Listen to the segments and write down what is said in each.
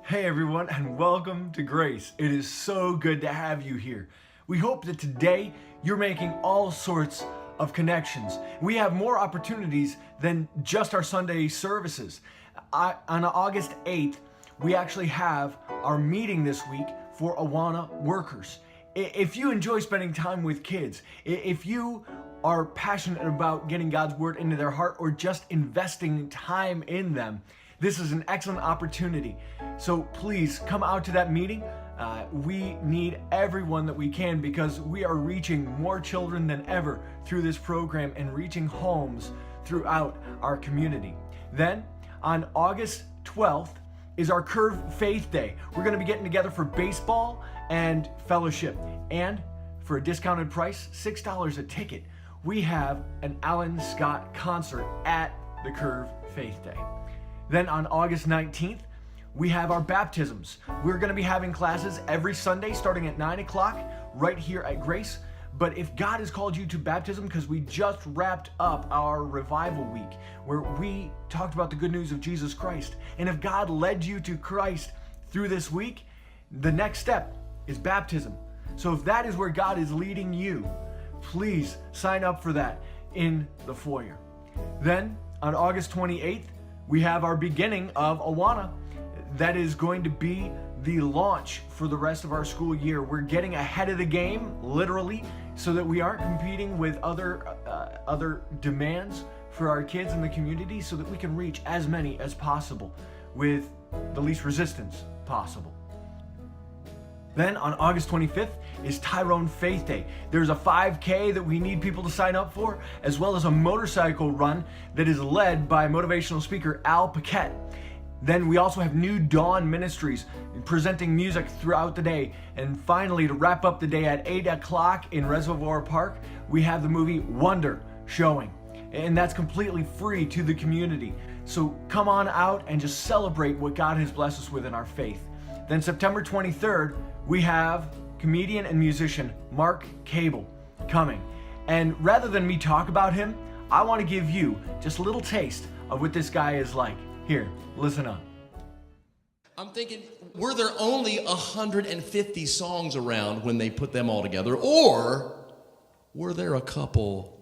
Hey everyone, and welcome to Grace. It is so good to have you here. We hope that today you're making all sorts of connections. We have more opportunities than just our Sunday services. On August 8th, we actually have our meeting this week for Awana workers. If you enjoy spending time with kids, if you are passionate about getting God's word into their heart or just investing time in them, this is an excellent opportunity. So please come out to that meeting. We need everyone that we can because we are reaching more children than ever through this program and reaching homes throughout our community. Then on August 12th is our Curve Faith Day. We're going to be getting together for baseball and fellowship. And for a discounted price, $6 a ticket, we have an Alan Scott concert at the Curve Faith Day. Then on August 19th, we have our baptisms. We're going to be having classes every Sunday starting at 9 o'clock right here at Grace. But if God has called you to baptism, because we just wrapped up our revival week where we talked about the good news of Jesus Christ, and if God led you to Christ through this week, the next step is baptism. So if that is where God is leading you, please sign up for that in the foyer. Then on August 28th, we have our beginning of Awana. That is going to be the launch for the rest of our school year. We're getting ahead of the game, literally, so that we aren't competing with other demands for our kids in the community, so that we can reach as many as possible with the least resistance possible. Then on August 25th is Tyrone Faith Day. There's a 5K that we need people to sign up for, as well as a motorcycle run that is led by motivational speaker Al Paquette. Then we also have New Dawn Ministries presenting music throughout the day. And finally, to wrap up the day at 8 o'clock in Reservoir Park, we have the movie Wonder showing. And that's completely free to the community. So come on out and just celebrate what God has blessed us with in our faith. Then September 23rd, we have comedian and musician Mark Cable coming. And rather than me talk about him, I want to give you just a little taste of what this guy is like. Here, listen up. I'm thinking, were there only 150 songs around when they put them all together? Or were there a couple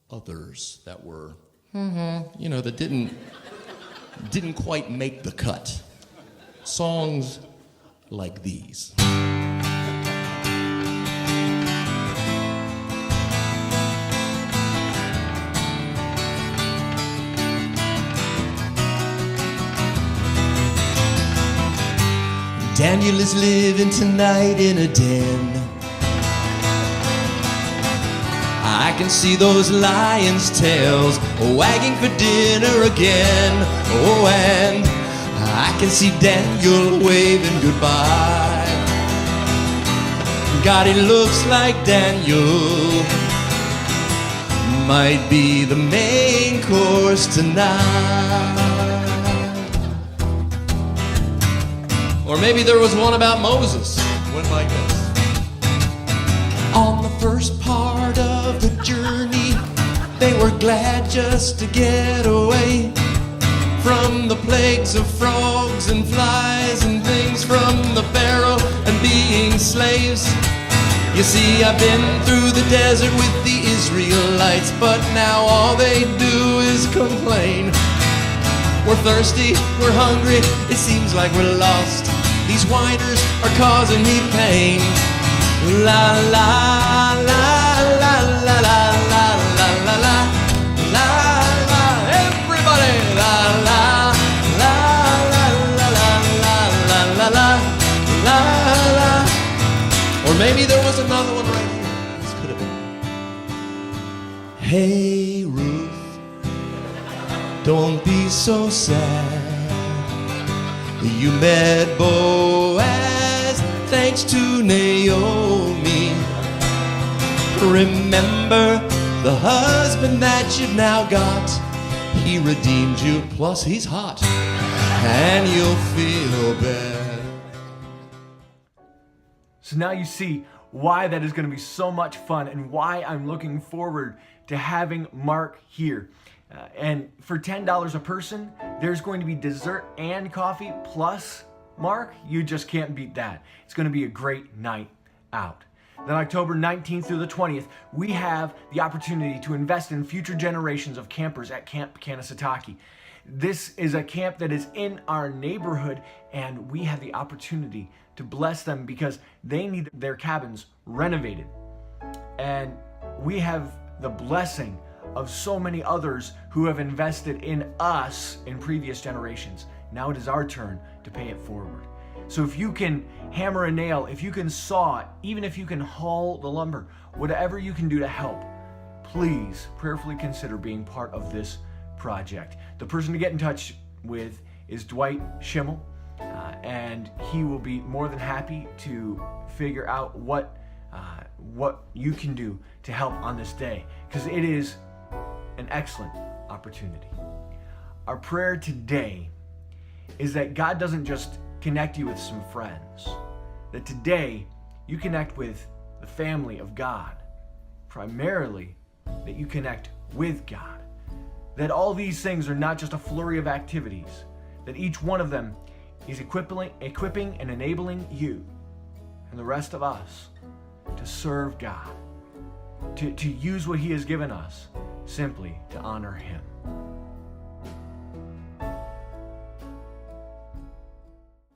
others that were, that didn't quite make the cut? Songs like these. Daniel is living tonight in a den. I can see those lions' tails wagging for dinner again. Oh, and I can see Daniel waving goodbye. God, it looks like Daniel might be the main course tonight. Or maybe there was one about Moses. Went like this. On the first part of the journey, they were glad just to get away from the plagues of frogs and flies and things, from the Pharaoh and being slaves. You see, I've been through the desert with the Israelites, but now all they do is complain. We're thirsty, we're hungry, it seems like we're lost. These whiners are causing me pain. La la la la la la la la la la la la. Everybody, la la la la la la la la la la la. Or maybe there was another one right here. This could have been. Hey Ruth, don't be so sad. You met Boaz thanks to Naomi. Remember the husband that you've now got. He redeemed you, plus he's hot, and you'll feel better. So now you see why that is going to be so much fun and why I'm looking forward to having Mark here. And for $10 a person, there's going to be dessert and coffee plus mark, you just can't beat that. It's going to be a great night out. Then October 19th through the 20th, we have the opportunity to invest in future generations of campers at Camp Kanesatake. This is a camp that is in our neighborhood, and we have the opportunity to bless them because they need their cabins renovated. And we have the blessing of so many others who have invested in us in previous generations. Now it is our turn to pay it forward. So if you can hammer a nail, if you can saw, even if you can haul the lumber, whatever you can do to help, please prayerfully consider being part of this project. The person to get in touch with is Dwight Schimmel, and he will be more than happy to figure out what you can do to help on this day, because it is an excellent opportunity. Our prayer today is that God doesn't just connect you with some friends, that today you connect with the family of God, primarily that you connect with God, that all these things are not just a flurry of activities, that each one of them is equipping and enabling you and the rest of us to serve God, to use what He has given us simply to honor Him.